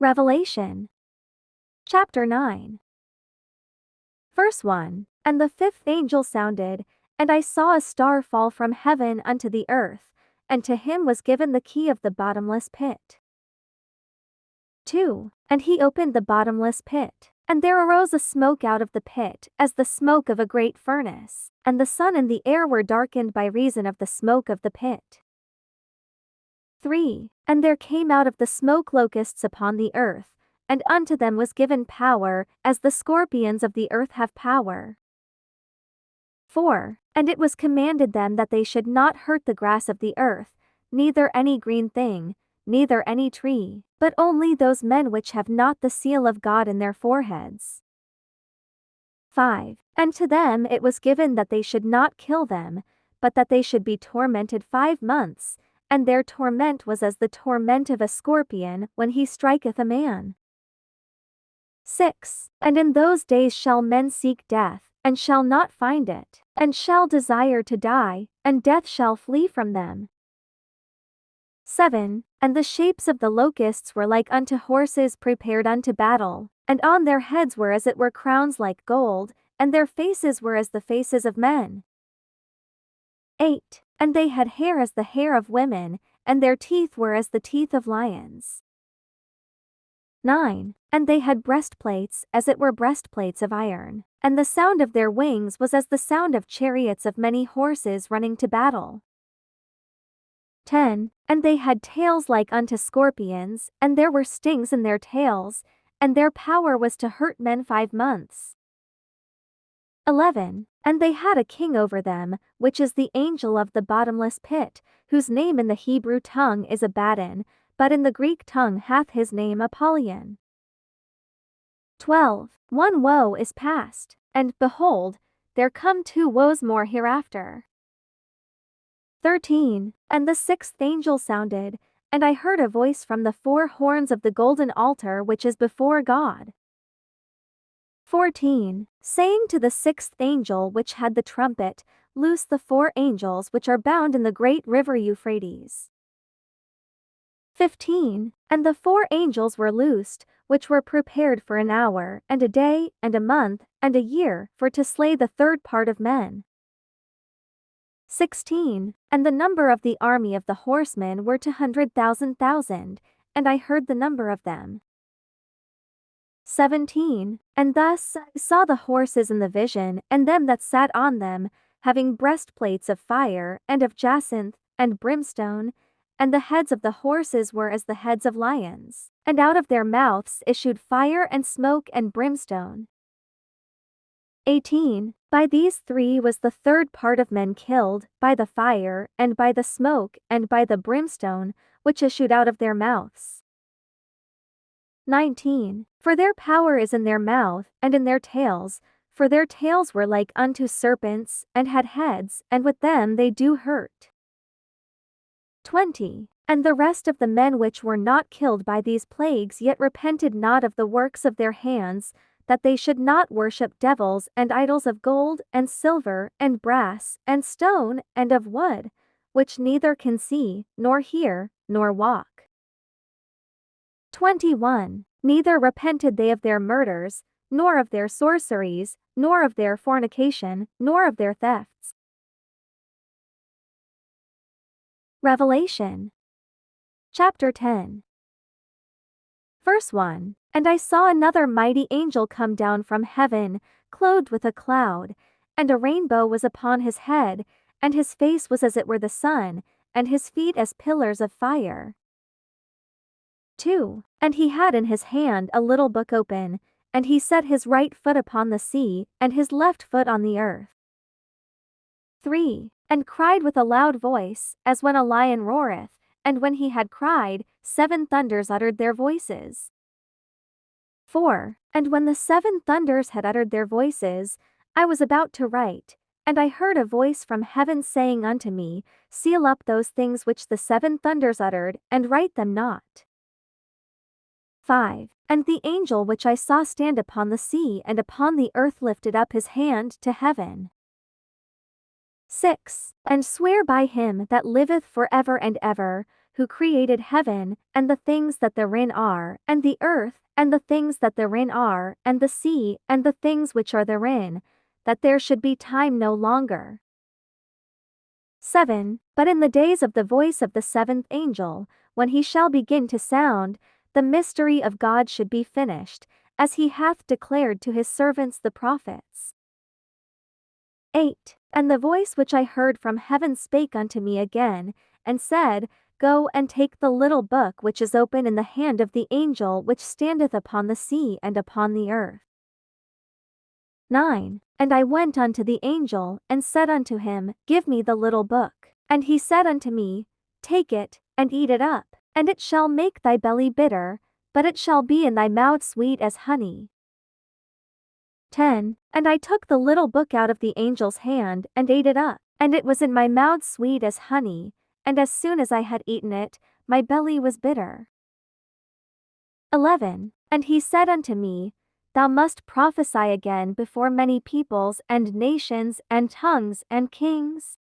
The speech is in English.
Revelation. Chapter 9. Verse 1. And the fifth angel sounded, and I saw a star fall from heaven unto the earth, and to him was given the key of the bottomless pit. 2. And he opened the bottomless pit, and there arose a smoke out of the pit, as the smoke of a great furnace, and the sun and the air were darkened by reason of the smoke of the pit. 3. And there came out of the smoke locusts upon the earth, and unto them was given power, as the scorpions of the earth have power. 4. And it was commanded them that they should not hurt the grass of the earth, neither any green thing, neither any tree, but only those men which have not the seal of God in their foreheads. 5. And to them it was given that they should not kill them, but that they should be tormented 5 months, and their torment was as the torment of a scorpion when he striketh a man. 6. And in those days shall men seek death, and shall not find it, and shall desire to die, and death shall flee from them. 7. And the shapes of the locusts were like unto horses prepared unto battle, and on their heads were as it were crowns like gold, and their faces were as the faces of men. 8. And they had hair as the hair of women, and their teeth were as the teeth of lions. 9. And they had breastplates, as it were breastplates of iron, and the sound of their wings was as the sound of chariots of many horses running to battle. 10. And they had tails like unto scorpions, and there were stings in their tails, and their power was to hurt men 5 months. 11. And they had a king over them, which is the angel of the bottomless pit, whose name in the Hebrew tongue is Abaddon, but in the Greek tongue hath his name Apollyon. 12. One woe is past, and, behold, there come 2 woes more hereafter. 13. And the sixth angel sounded, and I heard a voice from the 4 horns of the golden altar which is before God. 14. Saying to the sixth angel which had the trumpet, Loose the 4 angels which are bound in the great river Euphrates. 15. And the 4 angels were loosed, which were prepared for an hour, and a day, and a month, and a year, for to slay the 3rd part of men. 16. And the number of the army of the horsemen were 200,000,000, and I heard the number of them. 17. And thus I saw the horses in the vision, and them that sat on them, having breastplates of fire, and of jacinth, and brimstone, and the heads of the horses were as the heads of lions, and out of their mouths issued fire and smoke and brimstone. 18. By these 3 was the 3rd part of men killed, by the fire, and by the smoke, and by the brimstone, which issued out of their mouths. 19. For their power is in their mouth, and in their tails, for their tails were like unto serpents, and had heads, and with them they do hurt. 20. And the rest of the men which were not killed by these plagues yet repented not of the works of their hands, that they should not worship devils and idols of gold, and silver, and brass, and stone, and of wood, which neither can see, nor hear, nor walk. 21. Neither repented they of their murders, nor of their sorceries, nor of their fornication, nor of their thefts. Revelation. Chapter 10. Verse 1. And I saw another mighty angel come down from heaven, clothed with a cloud, and a rainbow was upon his head, and his face was as it were the sun, and his feet as pillars of fire. 2. And he had in his hand a little book open, and he set his right foot upon the sea, and his left foot on the earth. 3. And cried with a loud voice, as when a lion roareth, and when he had cried, 7 thunders uttered their voices. 4. And when the 7 thunders had uttered their voices, I was about to write, and I heard a voice from heaven saying unto me, Seal up those things which the 7 thunders uttered, and write them not. 5. And the angel which I saw stand upon the sea and upon the earth lifted up his hand to heaven. 6. And swear by him that liveth for ever and ever, who created heaven, and the things that therein are, and the earth, and the things that therein are, and the sea, and the things which are therein, that there should be time no longer. 7. But in the days of the voice of the seventh angel, when he shall begin to sound, the mystery of God should be finished, as he hath declared to his servants the prophets. 8. And the voice which I heard from heaven spake unto me again, and said, Go and take the little book which is open in the hand of the angel which standeth upon the sea and upon the earth. 9. And I went unto the angel, and said unto him, Give me the little book. And he said unto me, Take it, and eat it up, and it shall make thy belly bitter, but it shall be in thy mouth sweet as honey. 10. And I took the little book out of the angel's hand, and ate it up, and it was in my mouth sweet as honey, and as soon as I had eaten it, my belly was bitter. 11. And he said unto me, Thou must prophesy again before many peoples and nations and tongues and kings,